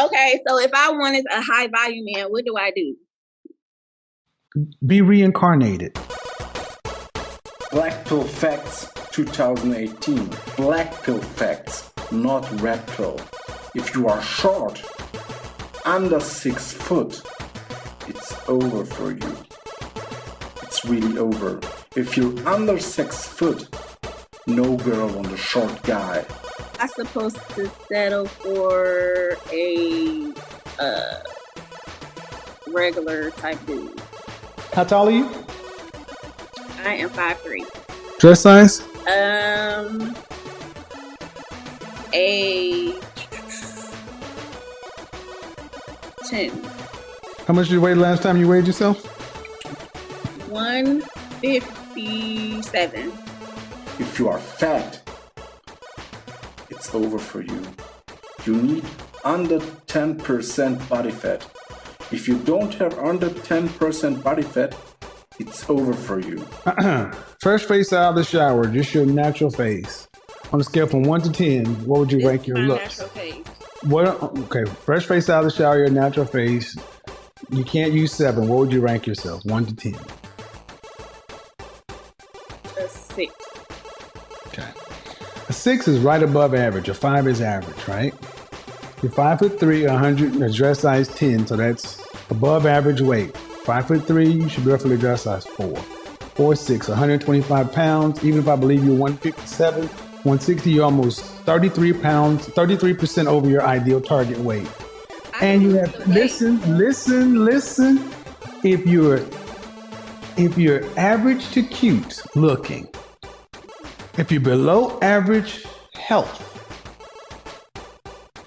Okay, so if I wanted a high volume man, what do I do? Be reincarnated. Blackpill facts 2018. Blackpill facts, not red pill. If you are short, under 6 foot, it's over for you. It's really over. If you're under 6 foot, no girl want a short guy. I'm supposed to settle for a regular type dude. How tall are you? I am 5'3". Dress size? A 10. How much did you weigh last time you weighed yourself? 157. If you are fat, it's over for you. You need under 10% body fat. If you don't have under 10% body fat, it's over for you. Fresh face out of the shower, just your natural face. On a scale from 1 to 10, what would you rank your looks? Natural face. Okay, fresh face out of the shower, your natural face. You can't use 7. What would you rank yourself? 1 to 10. A 6. Okay. A 6 is right above average. A 5 is average, right? You're 5'3", 100, a dress size 10, so that's above average weight. 5'3", you should be roughly dress size 4. 4'6", 125 pounds. Even if I believe you're 157, 160, you're almost 33 pounds, 33% over your ideal target weight. And you have listen. If you're average to cute looking, if you're below average health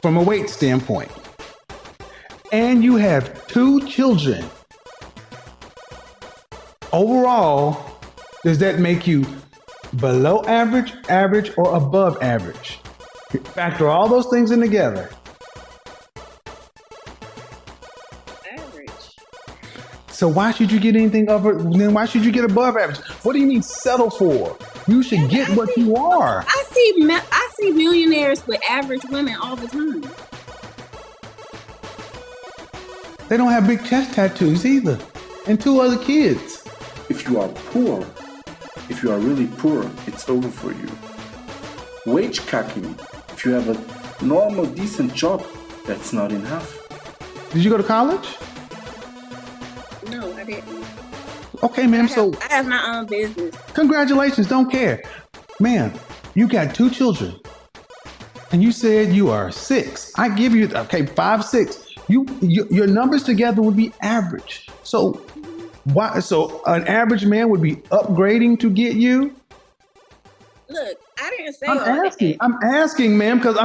from a weight standpoint, and you have 2 children, overall, does that make you below average, average, or above average? Factor all those things in together. Average. So why should you get anything over? Then why should you get above average? What do you mean settle for? You should get what you are. I see millionaires with average women all the time. They don't have big chest tattoos either, and 2 other kids. If you are poor, if you are really poor, it's over for you. Wage cacking, if you have a normal, decent job, that's not enough. Did you go to college? No, I didn't. Okay, ma'am. I have my own business. Congratulations. Don't care, ma'am. You got 2 children, and you said you are 6. I give you 5, 6. Your numbers together would be average. So why? So an average man would be upgrading to get you? Look, I didn't say I'm asking, ma'am, because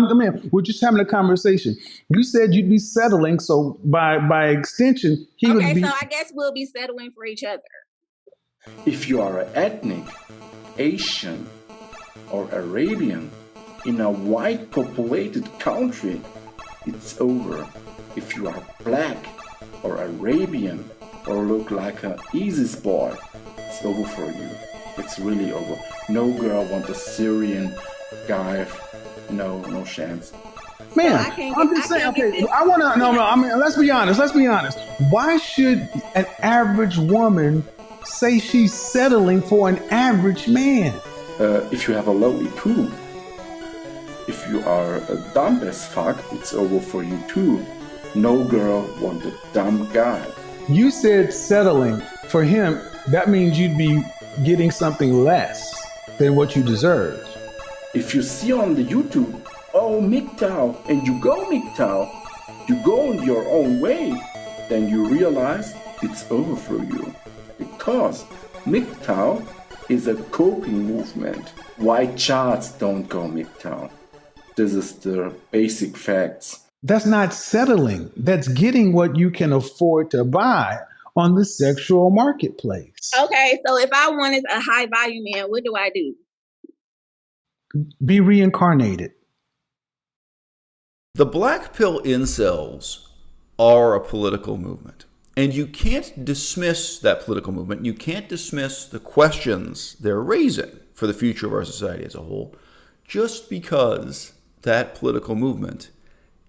we're just having a conversation. You said you'd be settling, so by extension, he would be. So I guess we'll be settling for each other. If you are ethnic, Asian, or Arabian in a white populated country, it's over. If you are black or Arabian or look like an ISIS boy, it's over for you. It's really over. No girl wants a Syrian guy. No chance. Man, I'm just saying. Okay, I want to. No. I mean, let's be honest. Why should an average woman say she's settling for an average man? If you have a low IQ, if you are a dumb as fuck, it's over for you too. No girl wants a dumb guy. You said settling for him. That means you'd be getting something less than what you deserve. If you see on the YouTube, oh, MGTOW, and you go MGTOW, you go in your own way, then you realize it's over for you. Because MGTOW is a coping movement. White charts don't go MGTOW. This is the basic facts. That's not settling. That's getting what you can afford to buy on the sexual marketplace. Okay, so if I wanted a high volume man, what do I do? Be reincarnated. The Blackpill Incels are a political movement. And you can't dismiss that political movement. You can't dismiss the questions they're raising for the future of our society as a whole just because that political movement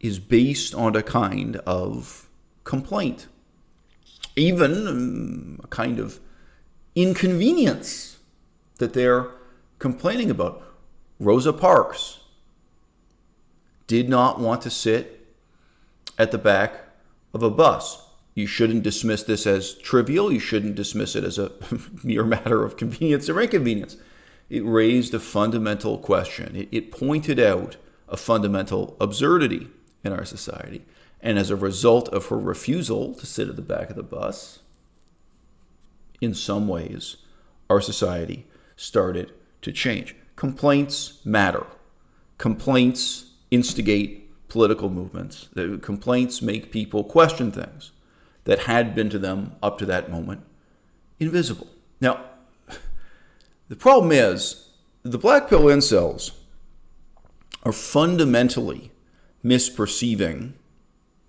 is based on a kind of complaint, even a kind of inconvenience that they're complaining about. Rosa Parks did not want to sit at the back of a bus. You shouldn't dismiss this as trivial. You shouldn't dismiss it as a mere matter of convenience or inconvenience. It raised a fundamental question. It pointed out a fundamental absurdity in our society. And as a result of her refusal to sit at the back of the bus, in some ways, our society started to change. Complaints matter. Complaints instigate political movements. Complaints make people question things that had been to them up to that moment invisible. Now, the problem is the Blackpill incels are fundamentally misperceiving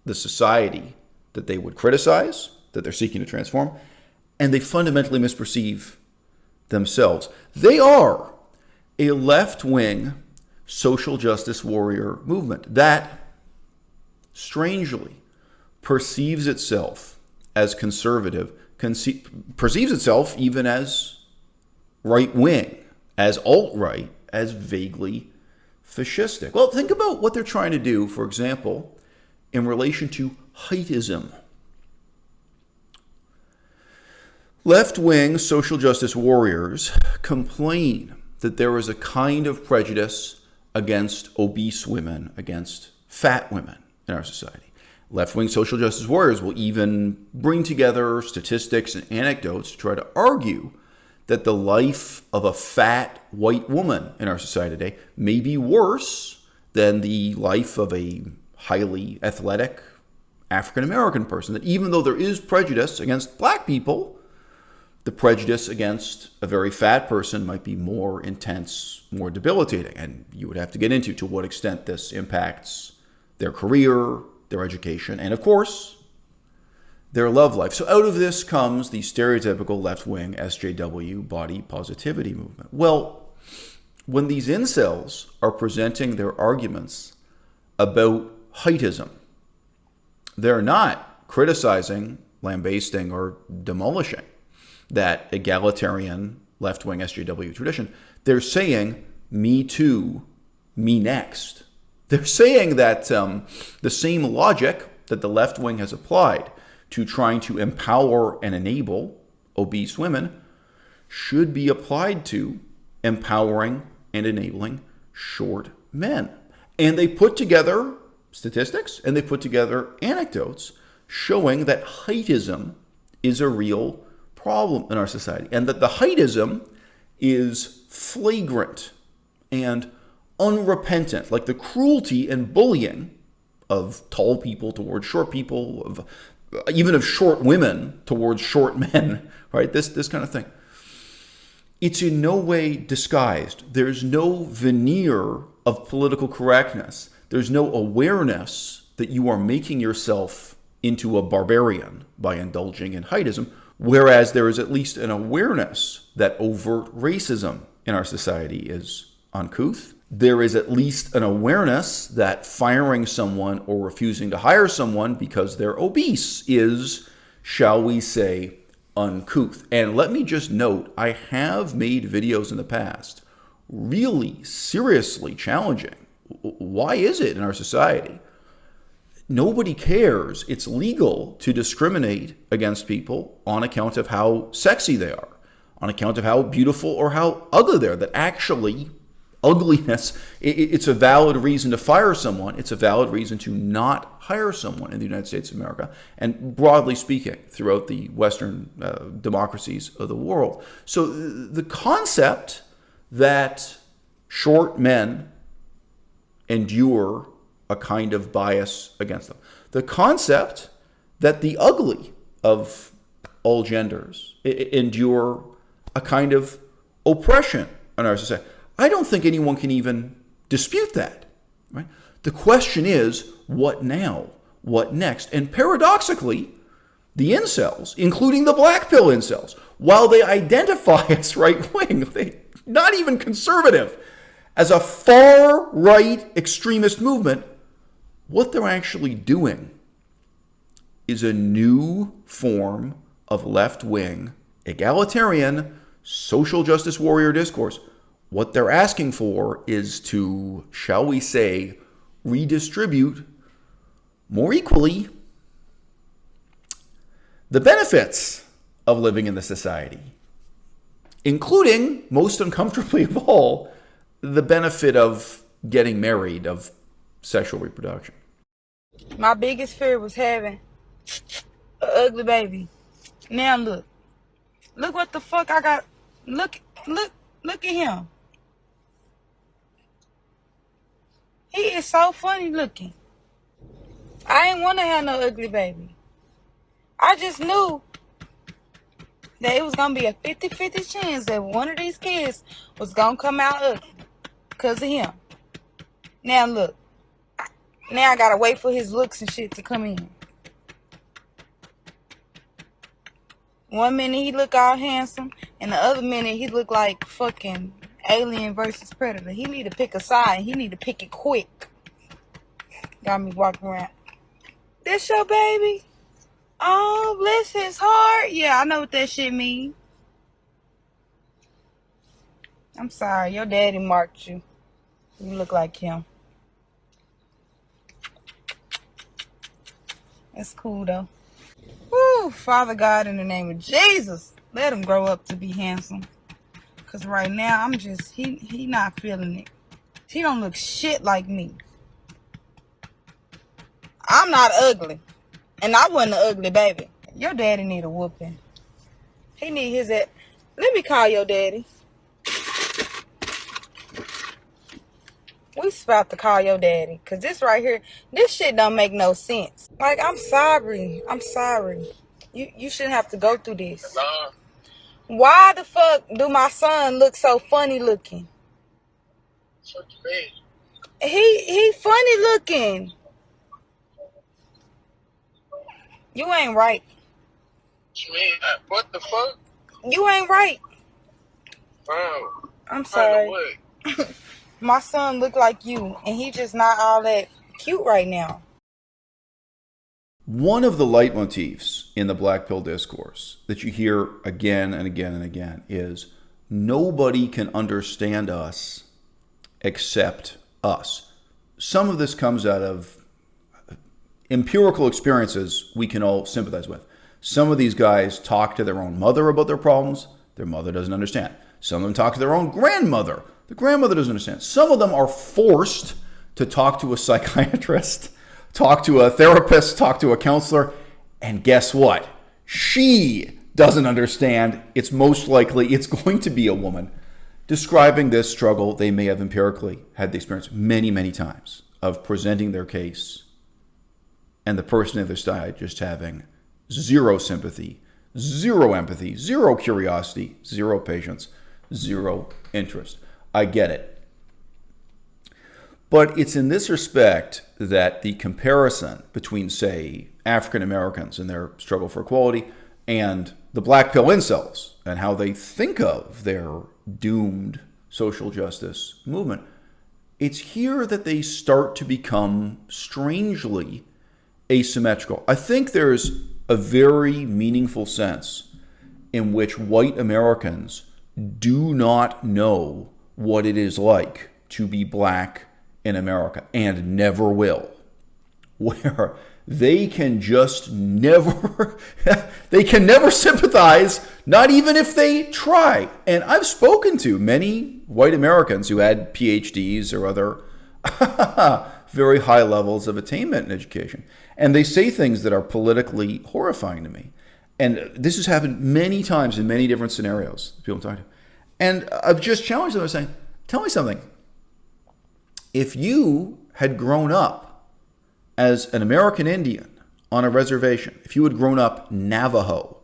the society that they would criticize, that they're seeking to transform, and they fundamentally misperceive themselves. They are a left-wing social justice warrior movement that, strangely, perceives itself as conservative, perceives itself even as right-wing, as alt-right, as vaguely fascistic. Well, think about what they're trying to do, for example, in relation to heightism. Left-wing social justice warriors complain that there is a kind of prejudice against obese women, against fat women in our society. Left-wing social justice warriors will even bring together statistics and anecdotes to try to argue that the life of a fat white woman in our society today may be worse than the life of a highly athletic African-American person. That even though there is prejudice against black people, the prejudice against a very fat person might be more intense, more debilitating. And you would have to get into to what extent this impacts their career, their education, and of course, their love life. So out of this comes the stereotypical left-wing SJW body positivity movement. Well, when these incels are presenting their arguments about heightism, they're not criticizing, lambasting, or demolishing that egalitarian left-wing SJW tradition. They're saying, me too, me next. They're saying that the same logic that the left wing has applied to trying to empower and enable obese women should be applied to empowering and enabling short men. And they put together statistics and they put together anecdotes showing that heightism is a real problem in our society, and that the heightism is flagrant and unrepentant, like the cruelty and bullying of tall people towards short people, of even of short women towards short men, right? This kind of thing. It's in no way disguised. There's no veneer of political correctness. There's no awareness that you are making yourself into a barbarian by indulging in heightism, whereas there is at least an awareness that overt racism in our society is uncouth. There is at least an awareness that firing someone or refusing to hire someone because they're obese is, shall we say, uncouth. And let me just note, I have made videos in the past really seriously challenging. Why is it in our society nobody cares it's legal to discriminate against people on account of how sexy they are, on account of how beautiful or how ugly they are? That actually ugliness, it's a valid reason to fire someone. It's a valid reason to not hire someone in the United States of America, and broadly speaking, throughout the Western democracies of the world. So the concept that short men endure a kind of bias against them, the concept that the ugly of all genders endure a kind of oppression in our society, I don't think anyone can even dispute that, right? The question is, what now? What next? And paradoxically, the incels, including the Blackpill incels, while they identify as right-wing, they not even conservative, as a far-right extremist movement, what they're actually doing is a new form of left-wing, egalitarian, social justice warrior discourse. What they're asking for is to, shall we say, redistribute more equally the benefits of living in the society, including, most uncomfortably of all, the benefit of getting married, of sexual reproduction. My biggest fear was having an ugly baby. Now look what the fuck I got. Look at him. He is so funny looking. I ain't want to have no ugly baby. I just knew that it was going to be a 50-50 chance that one of these kids was going to come out ugly because of him. Now look. Now I got to wait for his looks and shit to come in. One minute he look all handsome, and the other minute he look like fucking Alien versus Predator. He need to pick a side. He need to pick it quick. Got me walking around. This your baby? Oh, bless his heart. Yeah, I know what that shit mean. I'm sorry, your daddy marked you. You look like him. It's cool though. Woo, Father God, in the name of Jesus, let him grow up to be handsome. Cause right now I'm just he not feeling it. He don't look shit like me. I'm not ugly. And I wasn't an ugly baby. Your daddy need a whooping. He need his Let me call your daddy. We about to call your daddy. Cause this right here, this shit don't make no sense. Like, I'm sorry. I'm sorry. You shouldn't have to go through this. Hello? Why the fuck do my son look so funny looking? What you mean? He funny looking. You ain't right. What you mean? What the fuck? You ain't right. Bro. I'm sorry. What? My son look like you, and he just not all that cute right now. One of the leitmotifs in the Blackpill discourse that you hear again and again and again is nobody can understand us except us. Some of this comes out of empirical experiences we can all sympathize with. Some of these guys talk to their own mother about their problems. Their mother doesn't understand. Some of them talk to their own grandmother. The grandmother doesn't understand. Some of them are forced to talk to a psychiatrist, talk to a therapist, talk to a counselor, and guess what? She doesn't understand. It's most likely it's going to be a woman describing this struggle they may have empirically had the experience many, many times of presenting their case and the person on the other side just having zero sympathy, zero empathy, zero curiosity, zero patience, zero interest. I get it. But it's in this respect that the comparison between, say, African Americans and their struggle for equality and the Blackpill Incels and how they think of their doomed social justice movement, it's here that they start to become strangely asymmetrical. I think there's a very meaningful sense in which white Americans do not know what it is like to be black in America and never will, where they can just never, they can never sympathize, not even if they try. And I've spoken to many white Americans who had PhDs or other very high levels of attainment in education. And they say things that are politically horrifying to me. And this has happened many times in many different scenarios, people talk to. And I've just challenged them. I was saying, tell me something. If you had grown up as an American Indian on a reservation, if you had grown up Navajo,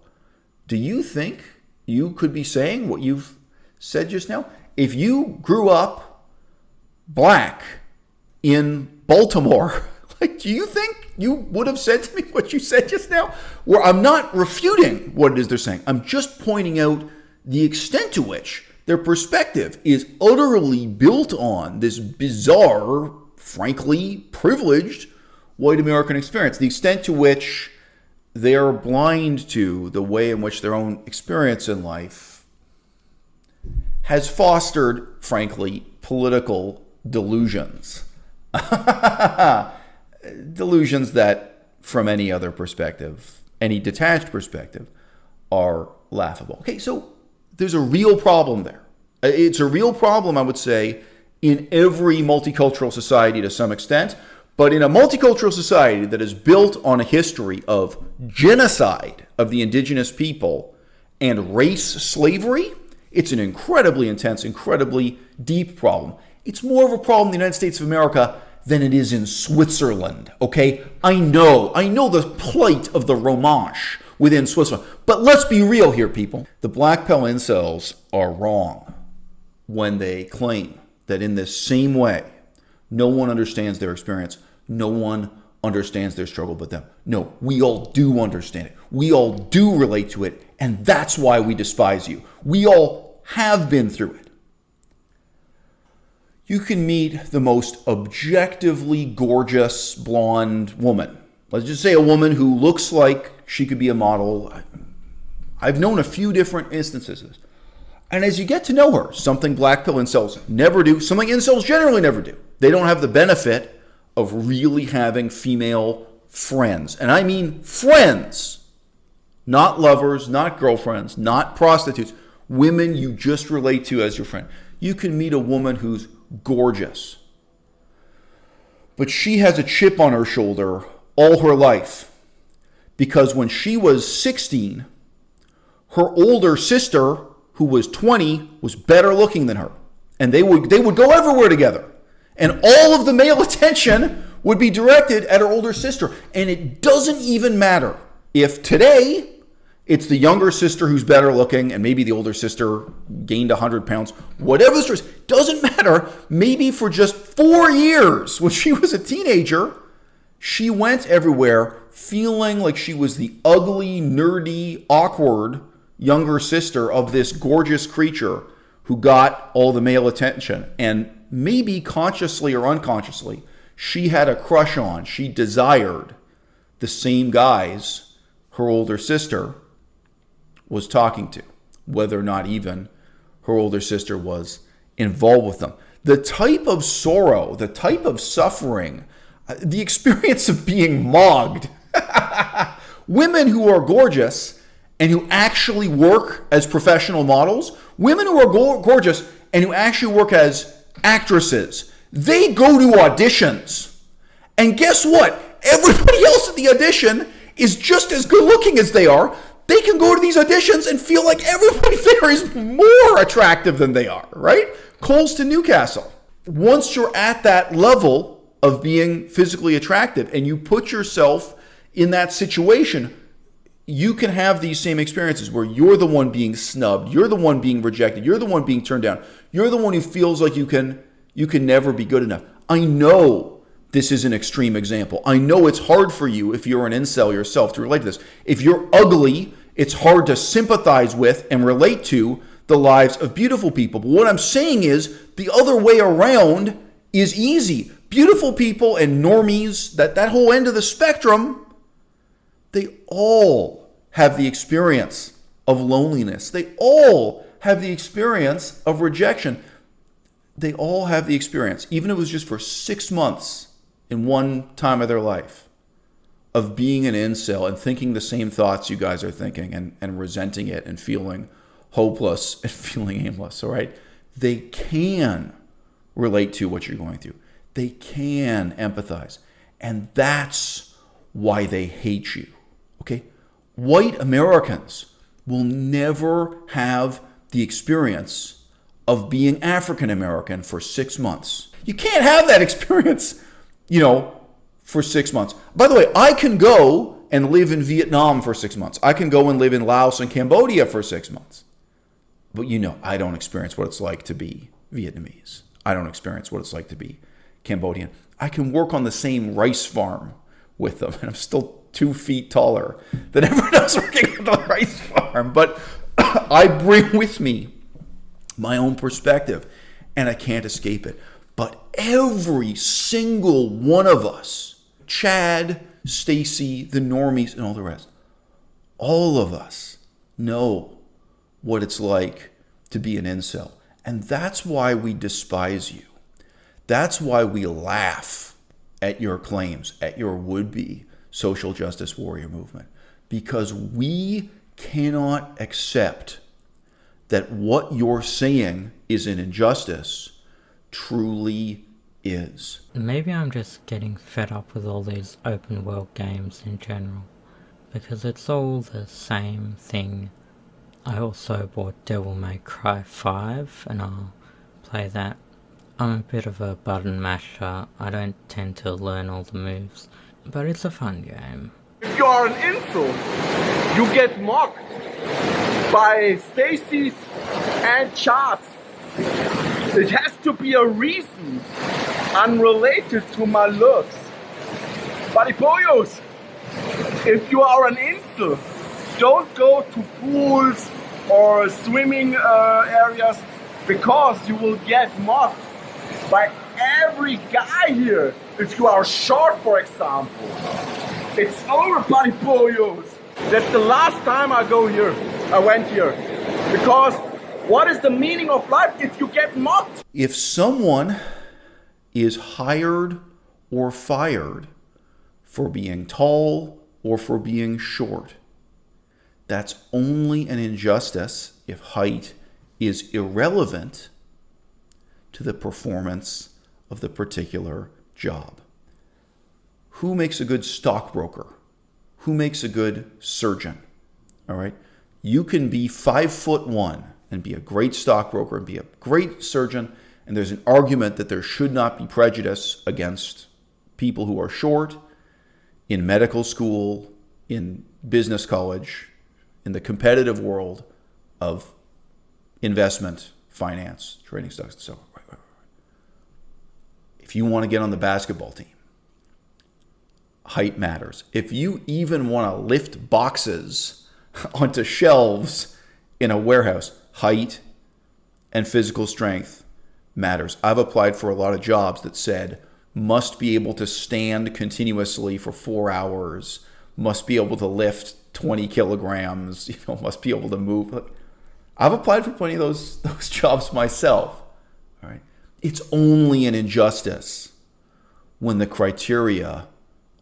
do you think you could be saying what you've said just now? If you grew up black in Baltimore, like, do you think you would have said to me what you said just now? Where I'm not refuting what it is they're saying. I'm just pointing out the extent to which their perspective is utterly built on this bizarre, frankly, privileged white American experience. The extent to which they are blind to the way in which their own experience in life has fostered, frankly, political delusions. Delusions that, from any other perspective, any detached perspective, are laughable. Okay, so there's a real problem there. It's a real problem, I would say, in every multicultural society to some extent, but in a multicultural society that is built on a history of genocide of the indigenous people and race slavery, it's an incredibly intense, incredibly deep problem. It's more of a problem in the United States of America than it is in Switzerland, okay? I know the plight of the Romanche within Switzerland. But let's be real here, people. The Blackpill incels are wrong when they claim that in this same way, no one understands their experience, no one understands their struggle but them. No, we all do understand it. We all do relate to it, and that's why we despise you. We all have been through it. You can meet the most objectively gorgeous blonde woman. Let's just say a woman who looks like she could be a model. I've known a few different instances of this. And as you get to know her, something Blackpill incels never do, something incels generally never do. They don't have the benefit of really having female friends. And I mean friends. Not lovers, not girlfriends, not prostitutes. Women you just relate to as your friend. You can meet a woman who's gorgeous, but she has a chip on her shoulder all her life because when she was 16, her older sister, who was 20, was better looking than her, and they would go everywhere together, and all of the male attention would be directed at her older sister. And it doesn't even matter if today it's the younger sister who's better looking and maybe the older sister gained 100 pounds. Whatever the story is, doesn't matter. Maybe for just 4 years when she was a teenager, she went everywhere feeling like she was the ugly, nerdy, awkward younger sister of this gorgeous creature who got all the male attention. And maybe consciously or unconsciously, she had a crush on, she desired the same guys her older sister was talking to, whether or not even her older sister was involved with them. The type of sorrow, the type of suffering, the experience of being mogged. Women who are gorgeous and who actually work as professional models, women who are gorgeous and who actually work as actresses, they go to auditions. And guess what? Everybody else at the audition is just as good looking as they are. They can go to these auditions and feel like everybody there is more attractive than they are, right? Coles to Newcastle. Once you're at that level of being physically attractive and you put yourself in that situation, you can have these same experiences where you're the one being snubbed, you're the one being rejected, you're the one being turned down, you're the one who feels like you can never be good enough. I know this is an extreme example. I know it's hard for you if you're an incel yourself to relate to this. If you're ugly, it's hard to sympathize with and relate to the lives of beautiful people. But what I'm saying is the other way around is easy. Beautiful people and normies, that whole end of the spectrum, they all have the experience of loneliness. They all have the experience of rejection. They all have the experience, even if it was just for 6 months in one time of their life, of being an incel and thinking the same thoughts you guys are thinking and resenting it and feeling hopeless and feeling aimless, all right? They can relate to what you're going through. They can empathize. And that's why they hate you, okay? White Americans will never have the experience of being African American for 6 months. You can't have that experience, for 6 months. By the way, I can go and live in Vietnam for 6 months. I can go and live in Laos and Cambodia for 6 months. But I don't experience what it's like to be Vietnamese. I don't experience what it's like to be Cambodian. I can work on the same rice farm with them, and I'm still 2 feet taller than everyone else working on the rice farm. But I bring with me my own perspective, and I can't escape it. But every single one of us Chad, Stacy, the normies, and all the rest. All of us know what it's like to be an incel. And that's why we despise you. That's why we laugh at your claims, at your would-be social justice warrior movement. Because we cannot accept that what you're saying is an injustice truly is. Maybe I'm just getting fed up with all these open world games in general, because it's all the same thing. I also bought Devil May Cry 5 and I'll play that. I'm a bit of a button masher, I don't tend to learn all the moves, but it's a fun game. If you are an incel, you get mocked by Stacy's and Chad's. It has to be a reason unrelated to my looks. Buddy Pollos, if you are an incel, don't go to pools or swimming areas, because you will get mocked by every guy here. If you are short, for example. It's over, Buddy Pollos. That's the last time I went here. Because what is the meaning of life if you get mocked? If someone is hired or fired for being tall or for being short, that's only an injustice if height is irrelevant to the performance of the particular job. Who makes a good stockbroker? Who makes a good surgeon? All right. You can be 5'1" and be a great stockbroker and be a great surgeon. And there's an argument that there should not be prejudice against people who are short in medical school, in business college, in the competitive world of investment, finance, trading stocks, and so on. Right. If you want to get on the basketball team, height matters. If you even want to lift boxes onto shelves in a warehouse, height and physical strength matters. I've applied for a lot of jobs that said must be able to stand continuously for 4 hours, must be able to lift 20 kilograms, must be able to move. I've applied for plenty of those jobs myself. All right. It's only an injustice when the criteria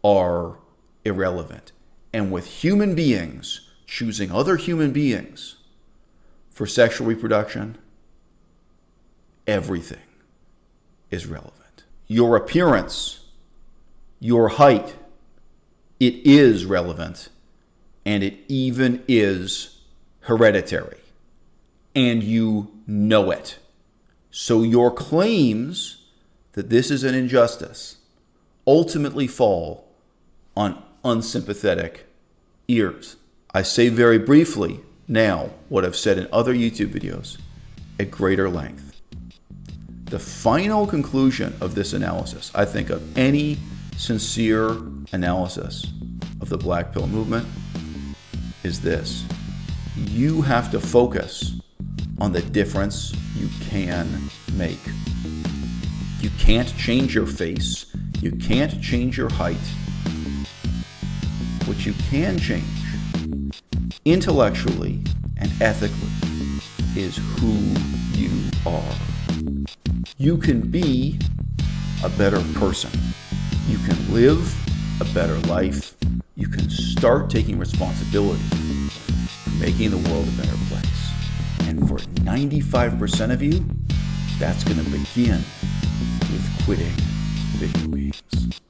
are irrelevant. And with human beings choosing other human beings for sexual reproduction, everything is relevant. Your appearance, your height, it is relevant, and it even is hereditary. And you know it. So your claims that this is an injustice ultimately fall on unsympathetic ears. I say very briefly now what I've said in other YouTube videos at greater length. The final conclusion of this analysis, I think, of any sincere analysis of the Black Pill movement is this. You have to focus on the difference you can make. You can't change your face. You can't change your height. What you can change, intellectually and ethically, is who you are. You can be a better person. You can live a better life. You can start taking responsibility for making the world a better place. And for 95% of you, that's going to begin with quitting video games.